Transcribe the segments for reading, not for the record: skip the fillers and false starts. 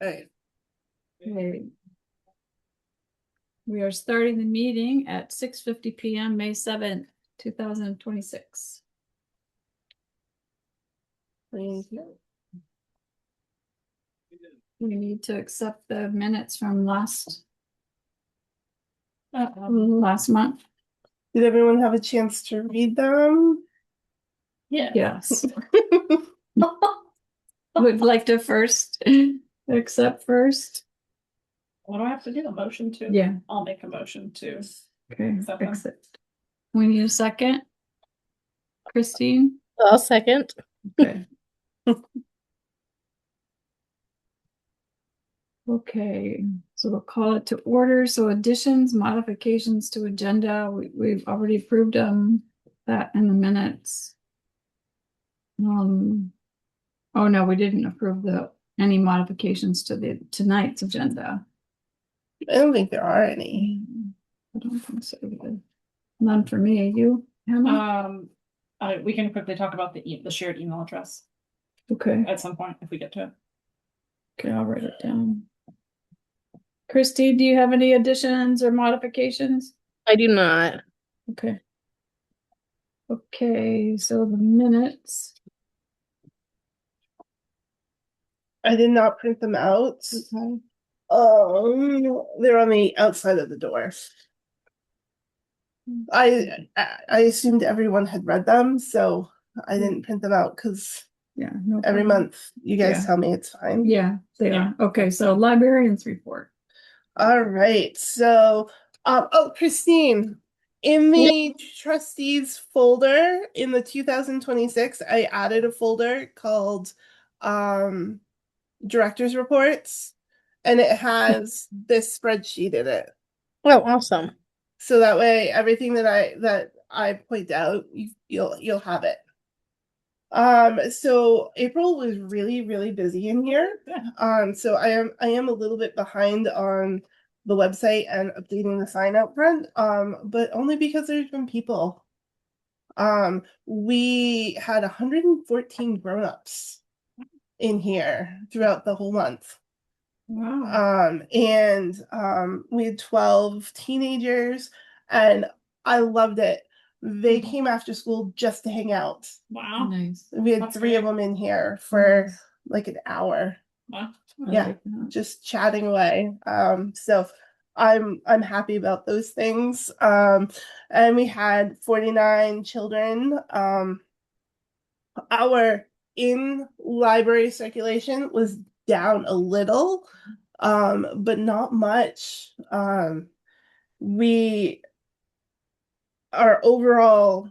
Okay. Okay. We are starting the meeting at 6:50 p.m. May 7th, 2026. Thank you. We need to accept the minutes from last month. Did everyone have a chance to read them? Yes. Would like to first accept first. What do I have to do? A motion to? Yeah. I'll make a motion to. Okay. Accept them. Accept. We need a second. Christine. I'll second. Okay. Okay, so we'll call it to order. So additions, modifications to agenda, we've already approved that in the minutes. Oh no, we didn't approve any modifications to tonight's agenda. I don't think there are any. I don't think so. None for me. You, Hannah? We can quickly talk about the shared email address Okay. at some point if we get to it. Okay, I'll write it down. Christy, do you have any additions or modifications? I do not. Okay. Okay, so the minutes. I did not print them out. Okay. They're on the outside of the door. I assumed everyone had read them, so I didn't print them out because Yeah, no every problem. month you guys Yeah. tell me it's fine. Yeah, they are. Okay, so librarians report. All right. So, Christine, in the trustees folder in the 2026, I added a folder called director's reports, and it has this spreadsheet in it. Oh, awesome. So that way everything that I point out, you'll have it. So April was really busy in here. So I am a little bit behind on the website and updating the sign out front, but only because there's been people. We had 114 grown-ups in here throughout the whole month. Wow. And we had 12 teenagers, and I loved it. They came after school just to hang out. Wow. Nice. We had That's 3 great. of them in here for like an hour. Wow. Yeah. Just chatting away. So I'm happy about those things. And we had 49 children. Our in library circulation was down a little, but not much. We our overall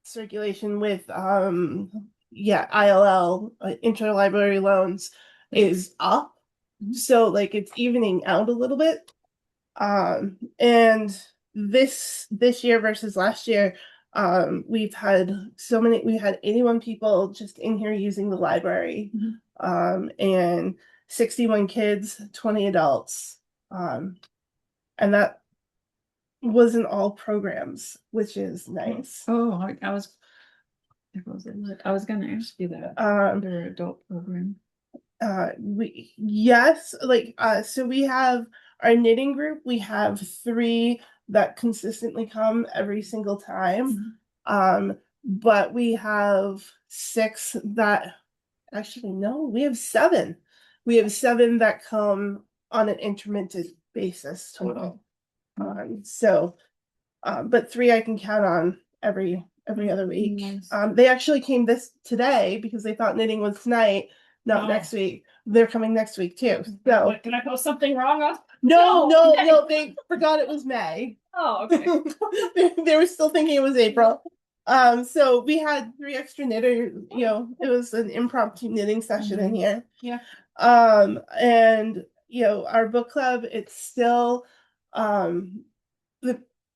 circulation with ILL, interlibrary loans, is up. So like it's evening out a little bit. And this year versus last year, we've had 81 people just in here using the library. And 61 kids, 20 adults. And that wasn't all programs, which is nice. Oh, I was gonna ask you that. Under adult program. So we have our knitting group. We have 3 that consistently come every single time. But we have 6 that actually no, we have 7. We have 7 that come on an intermittent basis total. But 3 I can count on every other week. Nice. They actually came today because they thought knitting was tonight, not next week. They're coming next week too. So Wait, did I post something wrong on? no, they forgot it was May. Oh, okay. They were still thinking it was April. So we had 3 extra knitters, it was an impromptu knitting session in here. Yeah. And our book club, it's still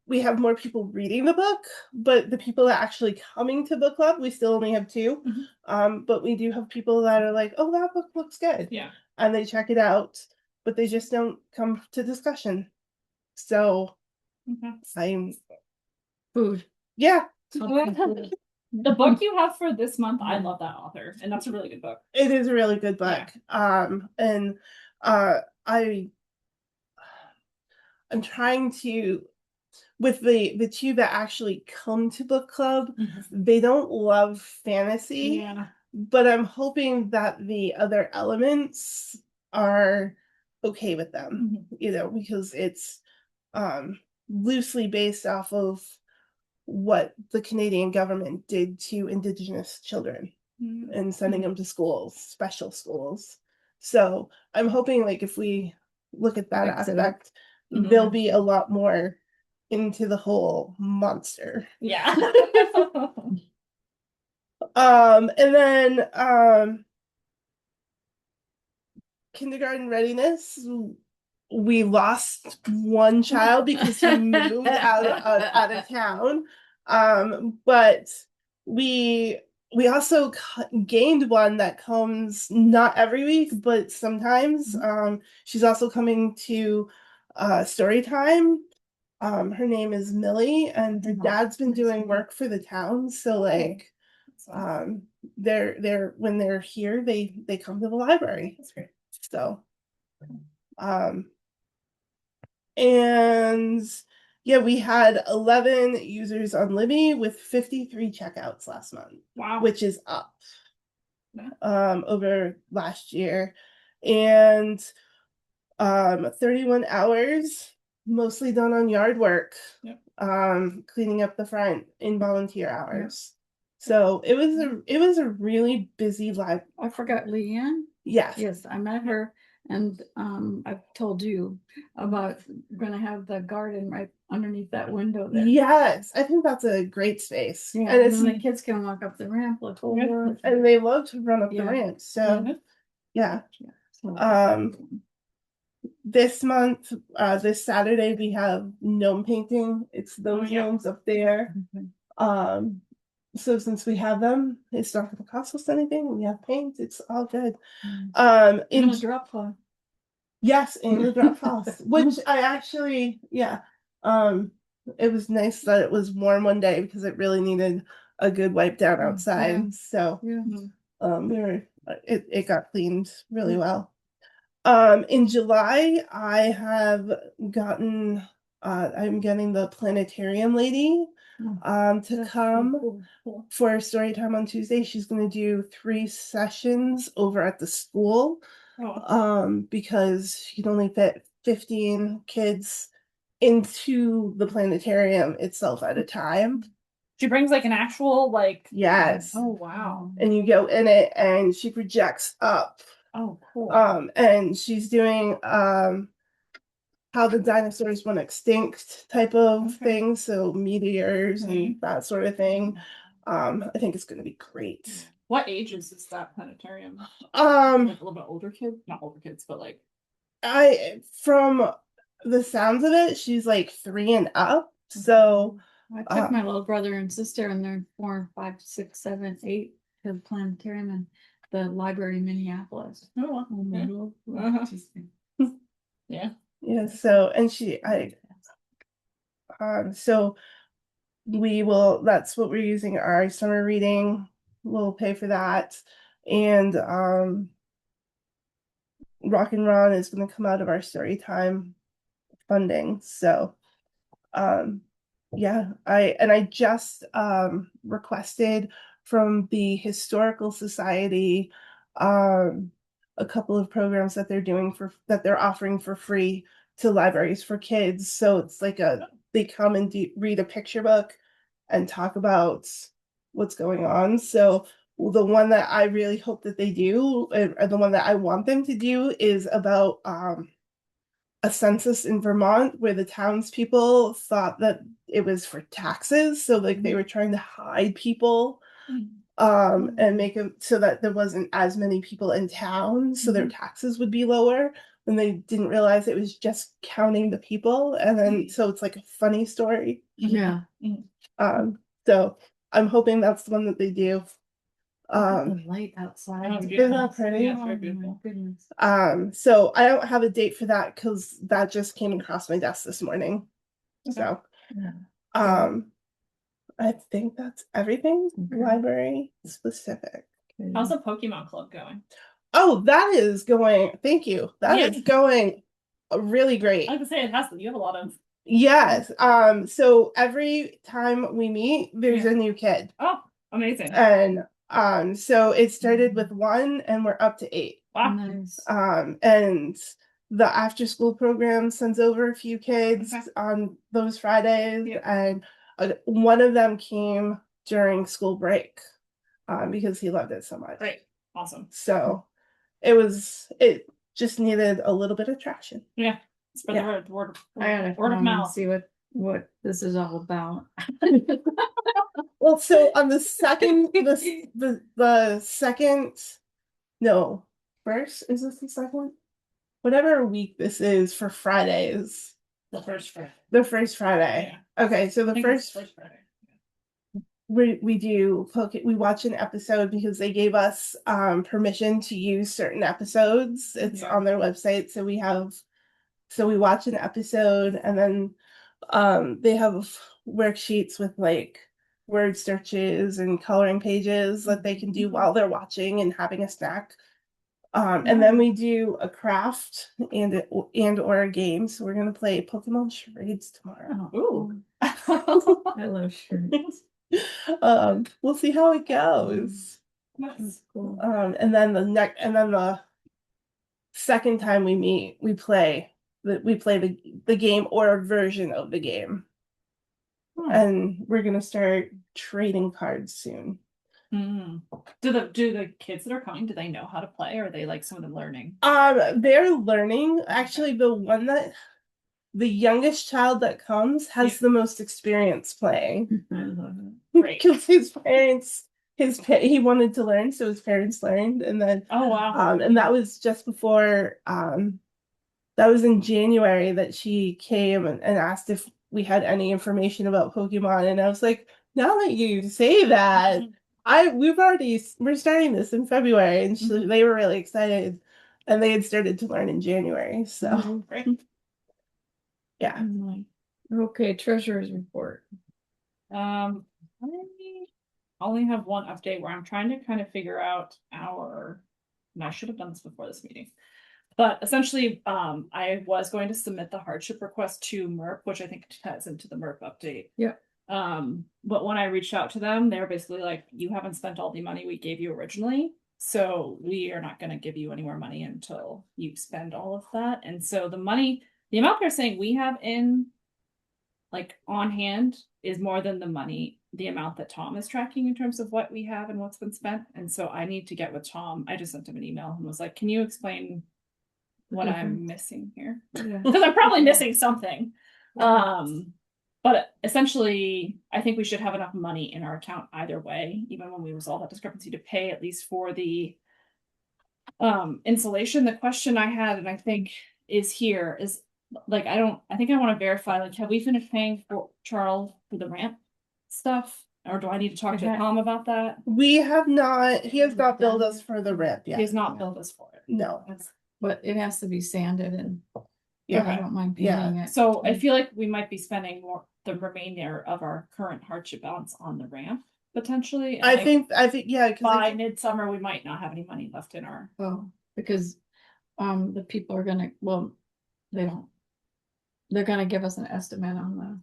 we have more people reading the book, but the people that actually coming to book club, we still only have 2. But we do have people that are like, oh, that book looks good. Yeah. And they check it out, but they just don't come to discussion. So I'm Food. yeah. The book you have for this month, I love that author, and that's a really good book. It is a really good book. And I'm trying to, with the two that actually come to book club, they don't love fantasy. Yeah. But I'm hoping that the other elements are okay with them, because it's loosely based off of what the Canadian government did to Indigenous children and sending them to schools, special schools. So I'm hoping, like, if we look at that Mix it up. aspect, they'll be a lot more into the whole monster. Yeah. And then kindergarten readiness, we lost one child because he moved out of town. But we also gained one that comes not every week, but sometimes. She's also coming to story time. Her name is Millie, and her dad's been doing work for the town, so like they're when they're here, they come to the library. That's great. So and yeah, we had 11 users on Libby with 53 checkouts last month. Wow. Which is up over last year. And 31 hours mostly done on yard work. Yep. Cleaning up the front in volunteer hours. So it was a really busy life. I forgot Leanne. Yes. Yes, I met her, and I've told you about gonna have the garden right underneath that window there. Yes, I think that's a great space. Yeah, and and it's then the kids can walk up the ramp, look over. and they love to run up the Yeah. ramp. So yeah. So, This month, this Saturday, we have gnome painting. It's those gnomes up there. So since we have them, it's not gonna cost us anything. We have paint, it's all good. in In a drop cloth. Yes, in the drop house, which I actually, it was nice that it was warm one day because it really needed a good wipe down outside. Yeah. So Yeah. it got cleaned really well. In July, I'm getting the planetarium lady to come for story time on Tuesday. She's going to do 3 sessions over at the school. Because you can only fit 15 kids into the planetarium itself at a time. She brings like an actual Yes. Oh wow. And you go in it and she projects up. Oh cool. And she's doing how the dinosaurs went extinct type of thing, so meteors and that sort of thing. I think it's gonna be great. What ages is that planetarium? Like a little bit older kid? Not older kids, but like from the sounds of it, she's like 3 and up. So I took my little brother and sister, and they're 4, 5, 6, 7, 8 to the planetarium and the library in Minneapolis. Oh, yeah. Yeah, so and so that's what we're using our summer reading. We'll pay for that. And Rock and Ron is going to come out of our story time funding. So I just requested from the Historical Society a couple of programs that they're offering for free to libraries for kids. So it's like they come and read a picture book and talk about what's going on. So the one that I really hope that they do, or the one that I want them to do, is about a census in Vermont where the townspeople thought that it was for taxes. So like they were trying to hide people and make it so that there wasn't as many people in town, so their taxes would be lower. And they didn't realize it was just counting the people. And then so it's like a funny story. Yeah. So I'm hoping that's the one that they do. The light outside. Isn't that pretty? Yeah, it's very beautiful. Goodness. So I don't have a date for that because that just came across my desk this morning. So I think that's everything Okay. library specific. Okay. How's the Pokemon Club going? Oh, that is going, thank you. That Yeah. is going really great. I was gonna say it has to. You have a lot of. Yes. So every time we meet, there's Yeah. a new kid. Oh, amazing! And so it started with 1 and we're up to 8. Wow. Nice. And the after school program sends over a few kids Okay. on those Fridays, Yep. and one of them came during school break because he loved it so much. Great. Awesome. So it just needed a little bit of traction. Yeah. Spread Yeah. the word. I gotta Word of come and mouth. see what this is all about. Well, so on the second, the second, no, first, is this the second? Whatever week this is for Fridays, The first Friday. the first Friday. Okay, so I the think it's first Friday. we watch an episode because they gave us permission to use certain episodes. It's Yeah. on their website, so we watch an episode, and then they have worksheets with like word searches and coloring pages that they can do while they're watching and having a snack. And then we do a craft and or a game. So we're gonna play Pokemon charades tomorrow. Ooh. I love shirts. We'll see how it goes. Nice. That's cool. And then the second time we meet, we play the game or a version of the game. And we're gonna start trading cards soon. Mm. Do the kids that are coming, do they know how to play, or are they like some of them learning? They're learning. Actually, the youngest child that comes has Yeah. the most experience playing. I love it. Great. Because his parents, he wanted to learn, so his parents learned, and then Oh wow. and that was just before that was in January that she came and asked if we had any information about Pokemon, and I was like, now that you say that, we're starting this in February, and they were really excited, and they had started to learn in January, so Great. yeah. Okay, treasurer's report. I only have one update where I'm trying to kind of figure out and I should have done this before this meeting. But essentially, I was going to submit the hardship request to MERP, which I think ties into the MERP update. Yeah. But when I reached out to them, they were basically like, you haven't spent all the money we gave you originally. So we are not going to give you any more money until you spend all of that. And so the amount they're saying we have in like on hand is more than the amount that Tom is tracking in terms of what we have and what's been spent. And so I need to get with Tom. I just sent him an email and was like, can you explain what I'm missing here? Yeah. Because I'm probably missing something. But essentially, I think we should have enough money in our account either way, even when we resolve that discrepancy, to pay at least for the insulation. The question I had, and I think is like, I think I want to verify, like, have we finished paying for Charles for the ramp stuff? Or do I need to talk to Tom about that? He has not billed us for the ramp yet. He has not billed us for it. No. But it has to be sanded and Yeah. I don't mind paying it. So I feel like we might be spending the remainder of our current hardship balance on the ramp potentially. And I think yeah, because by midsummer we might not have any money left in our. Oh, because the people are gonna, well, they're gonna give us an estimate on the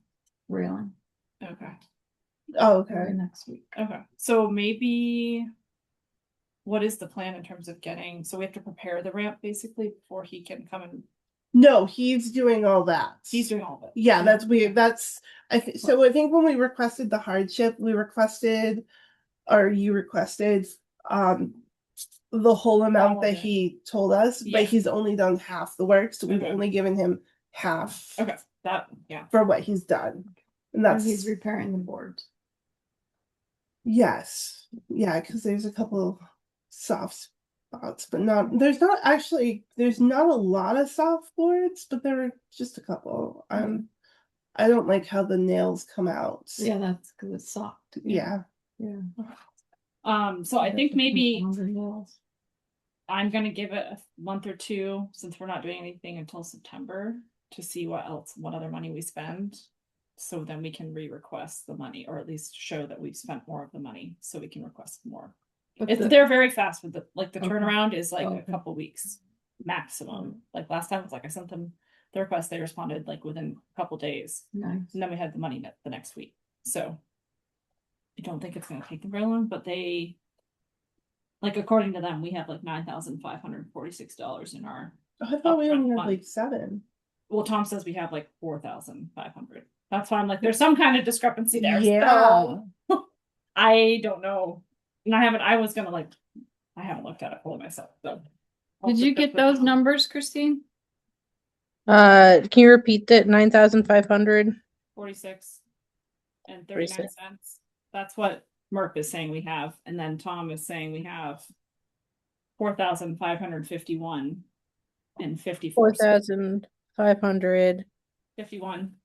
railing Okay. okay. next week. Okay. So maybe what is the plan in terms of so we have to prepare the ramp basically before he can come and. No, he's doing all that. He's doing all of it. Yeah, that's weird. I think when we requested the hardship, you requested the whole amount that he told us, but he's only done half the work, so we've only given him half. Okay. Yeah. For what he's done. And He's repairing the boards. Yes. Yeah, because there's a couple soft spots, but there's not a lot of soft boards, but there are just a couple. I don't like how the nails come out. Yeah, that's because it's soft. Yeah. So I think maybe Nails. I'm gonna give it a month or two since we're not doing anything until September to see what other money we spend. So then we can re-request the money, or at least show that we've spent more of the money, so we can request more. But the- They're very fast with the Okay. turnaround is like a Okay. couple weeks maximum. Like last time, it was like I sent them the request, they responded like within a couple days, Nice. and then we had the money the next week. So I don't think it's gonna take them very long, but they, like, according to them, we have like $9,546 in our. I thought we only upfront had fund. like 7. Well, Tom says we have like 4,500. That's why I'm like, there's some kind of discrepancy there. Yeah. So, I don't know. And I was gonna like, I haven't looked at it fully myself, so. Did you get those numbers, Christine? Can you repeat that? 9,500? 46 and 39 46. cents. That's what Murph is saying we have, and then Tom is saying we have 4,551 and 54 cents. 4,551.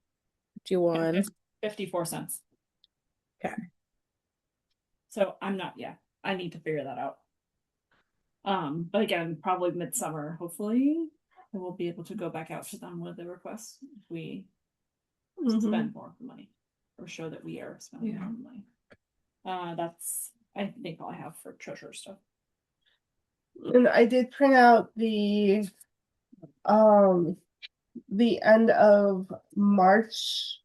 51 and 54 cents. Okay. So I'm not, yeah, I need to figure that out. But again, probably midsummer, hopefully, we'll be able to go back out to them with the request if we spend more of the money, or show that we are spending more of the money. That's, I think, all I have for treasurer stuff. And I did print out the end of March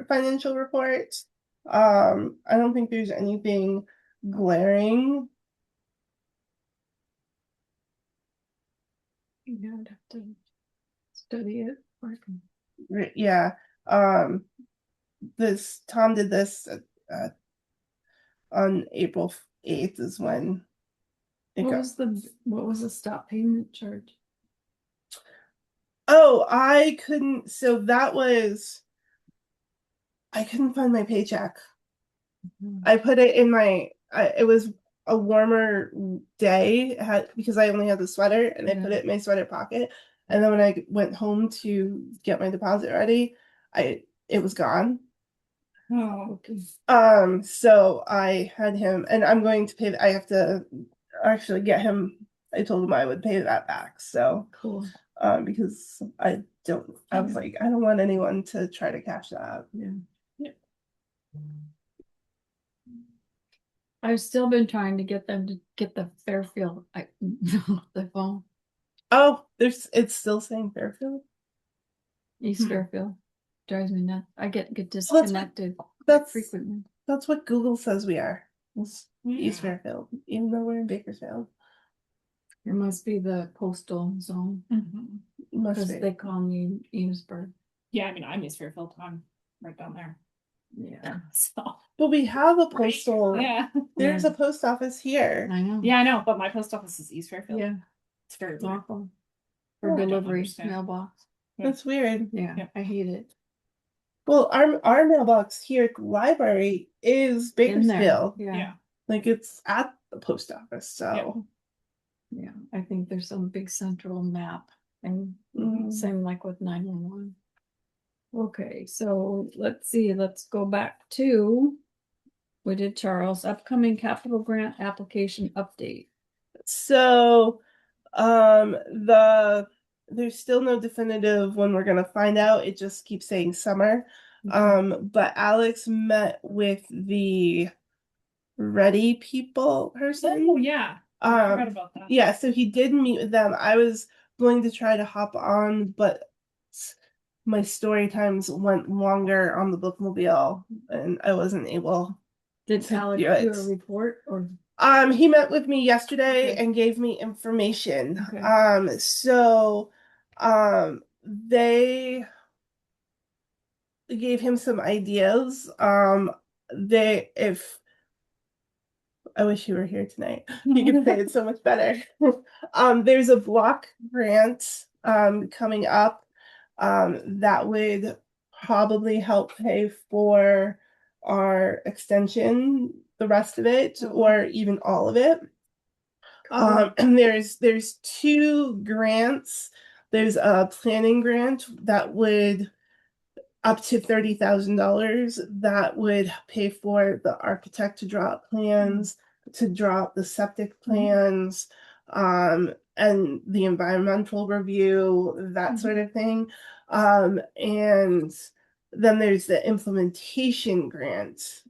financial report. I don't think there's anything glaring. Yeah, I'd have to study it. Yeah. Tom did this on April 8th is when it What got. was the stop payment charge? Oh, I couldn't find my paycheck. I put it in it was a warmer day because I only had the sweater, and I put it in my sweater pocket. And then when I went home to get my deposit ready, it was gone. Oh, okay. So I had him, and I'm going to pay. I have to actually get him. I told him I would pay that back. So Cool. Because I was like, I don't want anyone to try to cash that. Yeah. I've still been trying to get them to get the Fairfield the phone. Oh, it's still saying Fairfield. East Fairfield drives me nuts. I get Well, disconnected frequently. That's what Google says we are. It's Yeah. East Fairfield, even though we're in Bakersfield. It must be the postal zone Must because be. they call me Amesburg. Yeah, I mean, I'm East Fairfield, I'm right down there. Yeah. So, But we have a postal. yeah. There's a post office here. I know. Yeah, I know, but my post office is East Fairfield. Yeah. It's very It's weird. awful. Oh, For I don't delivery understand. mailbox. That's weird. Yeah, Yeah. I hate it. Well, our mailbox here at the library is In there. Bakersfield. Yeah. Like it's at the post office. So Yeah. I think there's some big central map and Mhm. same like with 911. Okay, so let's see, let's go back to, we did Charles, upcoming capital grant application update. So, there's still no definitive when we're gonna find out. It just keeps saying summer. But Alex met with the Ready People person. Oh, yeah. I forgot about that. Yeah, so he did meet with them. I was going to try to hop on, but my story times went longer on the bookmobile, and I wasn't able. Did Alex Yeah, do a report or? He met with me yesterday Okay. and gave me information. Okay. So, they gave him some ideas. If I wish you were here tonight, you could say it so much better. There's a block grant coming up that would probably help pay for our extension, the rest of it, or even all of it. And there's 2 grants. There's a planning grant that would up to $30,000 that would pay for the architect to draw up plans, to draw up the septic plans, and the environmental review, that sort of thing. And then there's the implementation grant,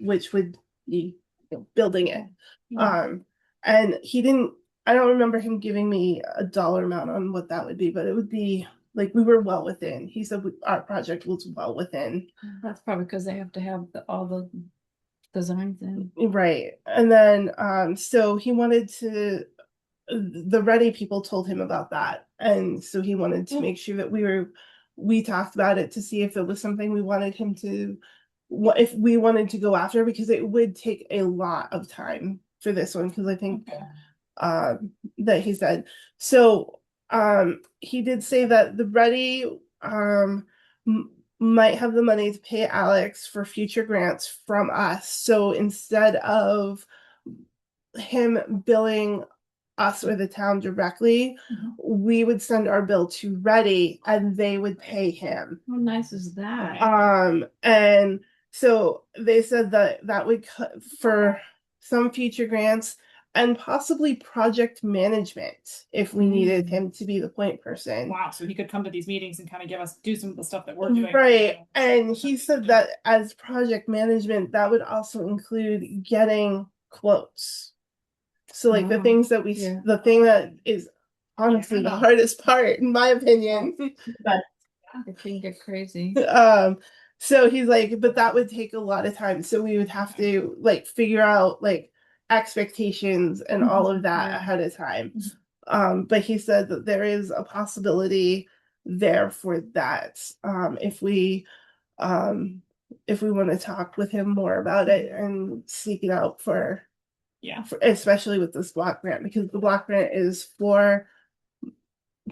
which would be, building it. And I don't remember him giving me a dollar amount on what that would be, but it would be like, we were well within. He said our project was well within. That's probably because they have to have all the designs in. Right. And then, so he wanted to, the Ready people told him about that. And so he wanted to make sure that we talked about it to see if it was something we wanted him to, if we wanted to go after, because it would take a lot of time for this one, because I think that he said. So he did say that the Ready might have the money to pay Alex for future grants from us. So instead of him billing us or the town directly, we would send our bill to Ready and they would pay him. How nice is that? And so they said that that would cut for some future grants and possibly project management if we needed him to be the point person. Wow, so he could come to these meetings and kind of do some of the stuff that we're doing. Right. And he said that as project management, that would also include getting quotes. So like the things that the thing that is honestly the hardest part, in my opinion. But It can get crazy. so he's like, but that would take a lot of time. So we would have to like figure out like expectations and all of that ahead of time. But he said that there is a possibility there for that. If we want to talk with him more about it and seek it out for, especially with this block grant, because the block grant is for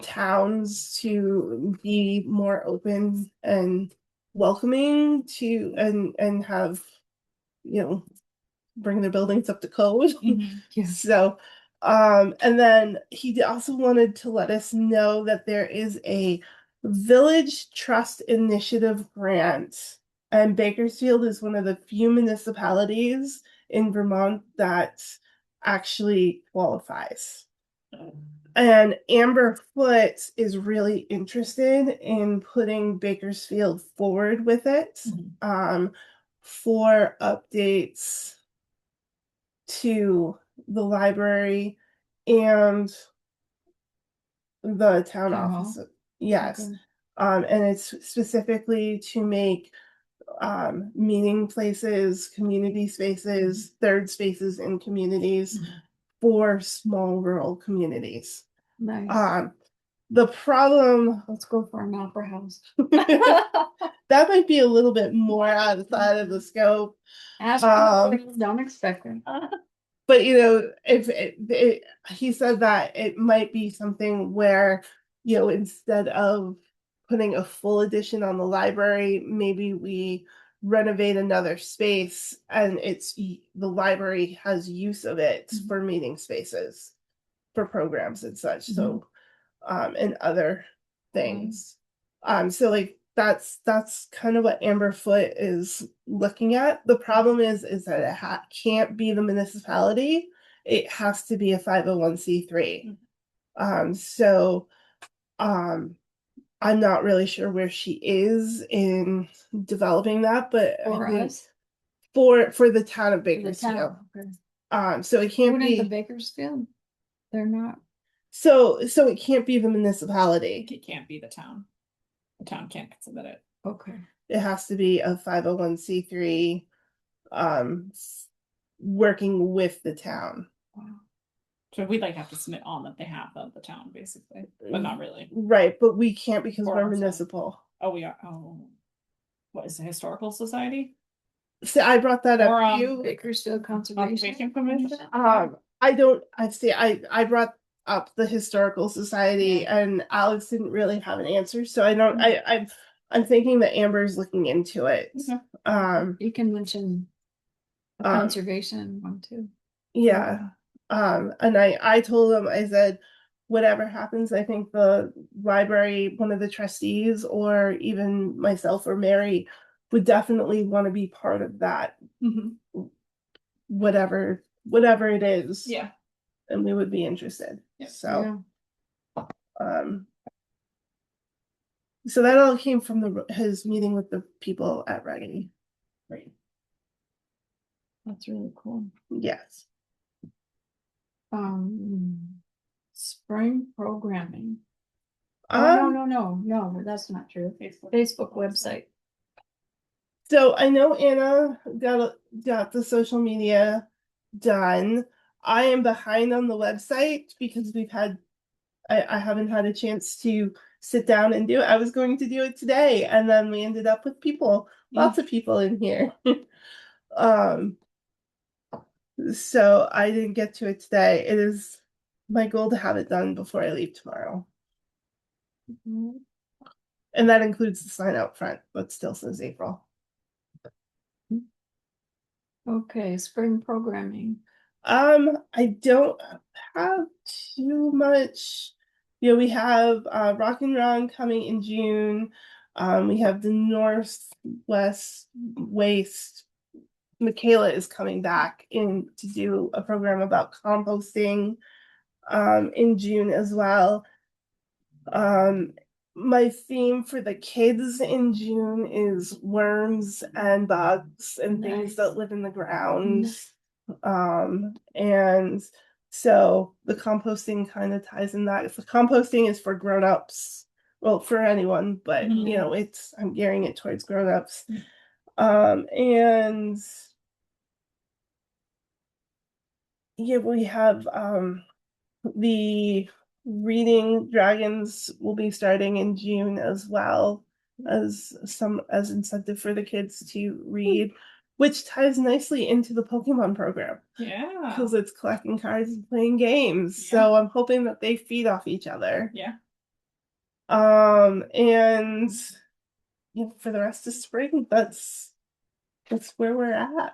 towns to be more open and welcoming to and have, bring their buildings up to code. Yeah. So and then he also wanted to let us know that there is a village trust initiative grant, and Bakersfield is one of the few municipalities in Vermont that actually qualifies. And Amber Foote is really interested in putting Bakersfield forward with it for updates to the library and the town office. Yes. Okay. And it's specifically to make meeting places, community spaces, third spaces in communities for small rural communities. Nice. The problem, Let's go for an opera house. that might be a little bit more outside of the scope. Ask don't expect it. But if he said that it might be something where, instead of putting a full addition on the library, maybe we renovate another space and the library has use of it for meeting spaces, for programs and such. So and other things. So like that's kind of what Amber Foote is looking at. The problem is that it can't be the municipality. It has to be a 501c3. So I'm not really sure where she is in developing that, but For us? for the town of The Bakersfield. town. Okay. So it can't Wouldn't be the Bakersfield? They're not. so it can't be the municipality. It can't be the town. The town can't submit it. Okay. It has to be a 501c3 working with the town. Wow. So we'd have to submit on the behalf of the town, basically, but not really. Right, but we can't because For we're ourselves. municipal. Oh, we are. Oh, what is the historical society? So I brought that Or, up to you. Bakersfield Conservation Commission? I brought up the historical society and Alex didn't really have an answer, so I don't I'm thinking that Amber's looking into it. Okay. You can mention the conservation one too. Yeah. And I told him, I said, whatever happens, I think the library, one of the trustees, or even myself or Mary would definitely want to be part of that. Whatever it is. Yeah. And we would be interested. Yeah. So So that all came from his meeting with the people at Raggedy. Right. That's really cool. Yes. Spring programming. Um, No, that's not true. Facebook website. So I know Anna got the social media done. I am behind on the website because I haven't had a chance to sit down and do it. I was going to do it today, and then we ended up with lots of people in here. Um, so I didn't get to it today. It is my goal to have it done before I leave tomorrow. And that includes the sign out front, but still says April. Okay, spring programming. I don't have too much. We have Rock and Run coming in June. We have the Northwest Waste. Michaela is coming back in to do a program about composting in June as well. My theme for the kids in June is worms and bugs and things that live in the ground. And so the composting kind of ties in that. If the composting is for grown-ups, well, for anyone, but I'm gearing it towards grown-ups. And yeah, we have the reading dragons will be starting in June as well as incentive for the kids to read, which ties nicely into the Pokemon program. Yeah. Because it's collecting cards and playing games. So I'm hoping that they feed off each other. Yeah. And for the rest of spring, that's where we're at.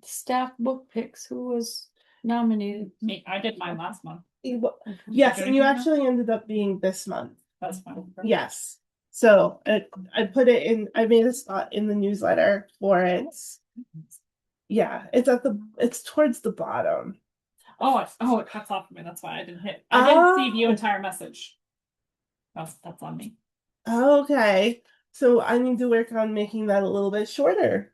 Staff book picks. Who was nominated? Me, I did mine last month. Yes, and you actually ended up being this month. That's fine. Yes. So I put it in, I made a spot in the newsletter for it. Yeah, it's towards the bottom. Oh, it cuts off for me. That's why I didn't see view entire message. That's on me. Okay. So I need to work on making that a little bit shorter.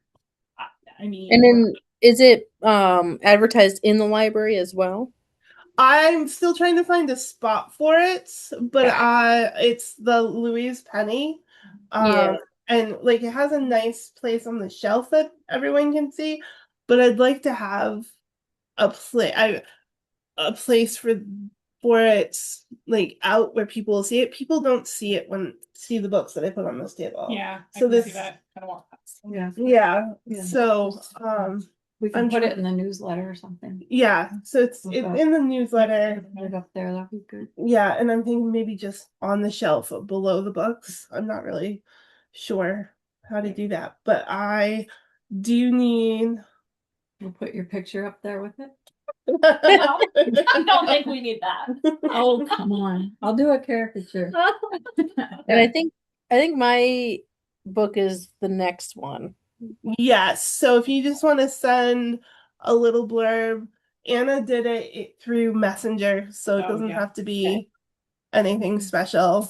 I mean, And then is it advertised in the library as well? I'm still trying to find a spot for it, but it's the Louise Penny. Yeah. And like it has a nice place on the shelf that everyone can see, but I'd like to have a place for it like out where people will see it. People don't see it see the books that I put on this table. Yeah, So I can see that. Kind of walk past. Yeah. Yeah. So We can I'm put trying- it in the newsletter or something. yeah, so it's Okay. in the newsletter. Put it up there. That'd be good. Yeah, and I'm thinking maybe just on the shelf below the books. I'm not really sure how to do that, but I do need. We'll put your picture up there with it. I don't think we need that. Oh, come on. I'll do a caricature. And I think my book is the next one. Yes, so if you just want to send a little blurb, Anna did it through Messenger, so it doesn't have to be anything special.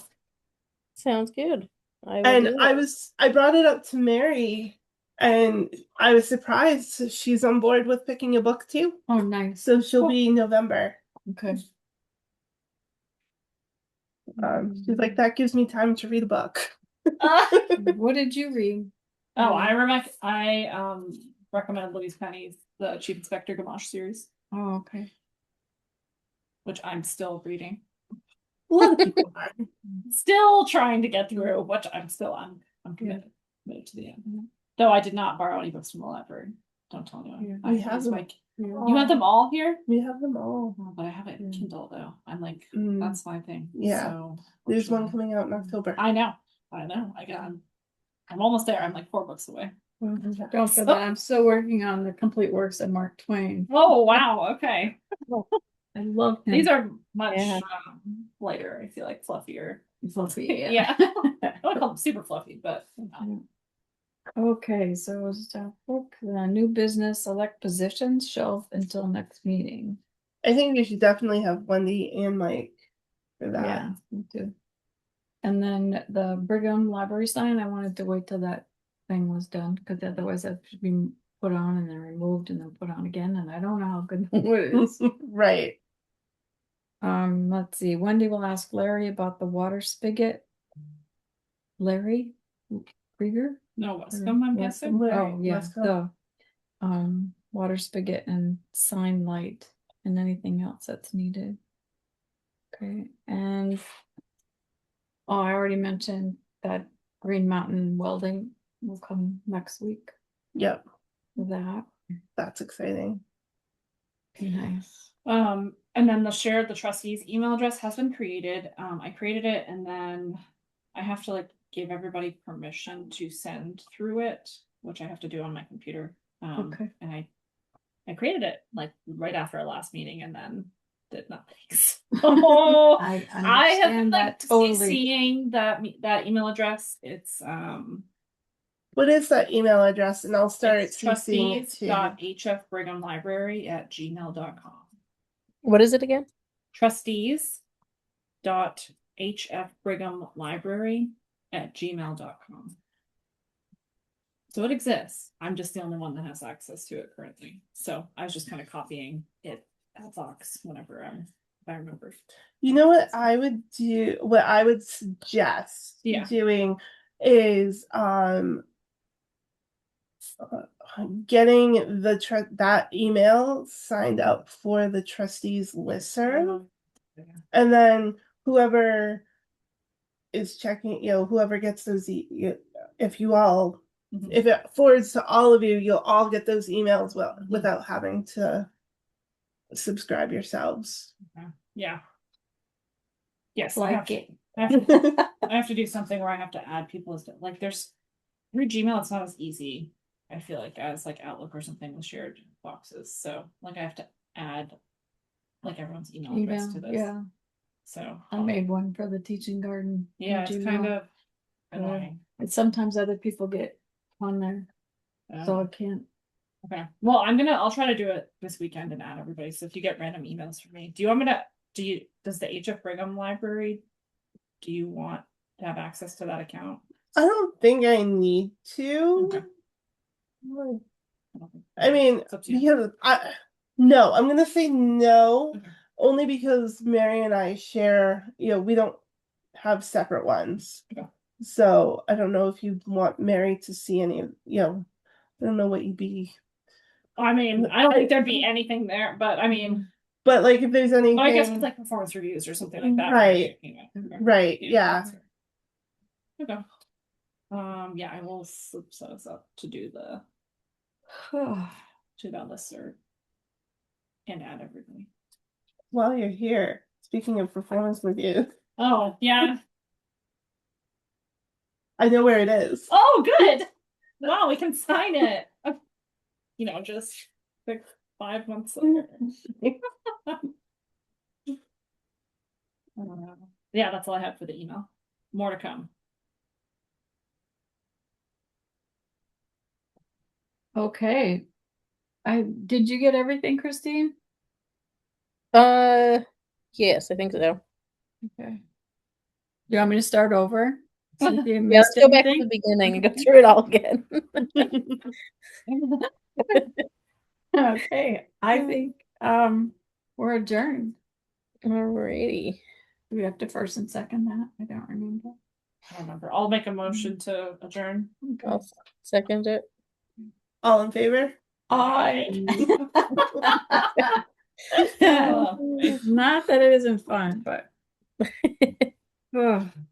Sounds good. I brought it up to Mary, and I was surprised she's on board with picking a book too. Oh, nice. So she'll be November. Okay. She's like, that gives me time to read a book. What did you read? Oh, I recommended Louise Penny's The Chief Inspector Gamache series, Oh, okay. which I'm still reading. A lot of people are. Still trying to get through, which I'm committed to the end. Though I did not borrow any books from the library. Don't tell anyone. We have them. You have them all here? We have them all. Oh, but I have it in Kindle though. I'm like, Mm. that's my thing. Yeah. So There's one coming out in October. I know. I'm almost there. I'm like 4 books away. Don't feel bad. I'm still working on the complete works of Mark Twain. Oh wow. Okay. I love him. These are much lighter. I feel like fluffier. Fluffy. Yeah. I don't call them super fluffy, but Okay, so staff book, new business, select positions, shelf until next meeting. I think you should definitely have Wendy and Mike for that. Yeah, me too. And then the Brigham Library sign, I wanted to wait till that thing was done, because otherwise that should be put on and then removed and then put on again, and I don't know how good it is. Right. Let's see, Wendy will ask Larry about the water spigot. Larry Krieger? No, Westcombe, I'm guessing. Larry, Oh, yeah, let's go. the water spigot and sign light and anything else that's needed. Okay, and oh, I already mentioned that Green Mountain Welding will come next week Yep, for that. that's exciting. Nice. And then the trustees email address has been created. I created it and then I have to like give everybody permission to send through it, which I have to do on my computer. Okay. And I created it like right after our last meeting and then did nothing. So I I have been understand like that totally. seeing that email address. It's What is that email address? And I'll start it's CCing it too. trustees.hfbrighamlibrary@gmail.com. What is it again? Trustees.hfbrighamlibrary@gmail.com. So it exists. I'm just the only one that has access to it currently. So I was just kind of copying it at Vox whenever if I remember. You know what I would do? What I would suggest doing is getting that email signed up for the trustees listserv, and then whoever is checking, whoever gets those, if you all, if it forwards to all of you, you'll all get those emails without having to subscribe yourselves. Yeah. Yes, Like it. I have to do something where I have to add people as like there's through Gmail, it's not as easy, I feel like, as like Outlook or something with shared boxes. So like I have to add like everyone's email address to this. Yeah, So I made one for the teaching garden. yeah, it's kind of annoying. And sometimes other people get on there, so I can't. Okay. Well, I'll try to do it this weekend and add everybody. So if you get random emails from me, do you want me to does the HF Brigham Library, do you want to have access to that account? I don't think I need to. Okay. I mean, because no, I'm gonna say no, only because Mary and I share, we don't have separate ones. Okay. So I don't know if you want Mary to see any, I don't know what you'd be. I mean, I don't think there'd be anything there, but I mean, but like if there's anything, I guess it's like performance reviews or something like that. Right. Okay. Right. Yeah. Okay. Yeah, I will set us up to do the to that listserv and add everybody. While you're here, speaking of performance review. Oh, yeah. I know where it is. Oh, good. Wow, we can sign it. Just like 5 months later. Yeah, that's all I have for the email. More to come. Okay. Did you get everything, Christine? Yes, I think so. Okay. You want me to start over? Yeah, let's go back to the beginning and go through it all again. Okay, I think we're adjourned. Alrighty. Do we have to first and second that? I don't remember. I don't remember. I'll make a motion to adjourn. Okay. I'll second it. All in favor? Aye. Not that it isn't fun, but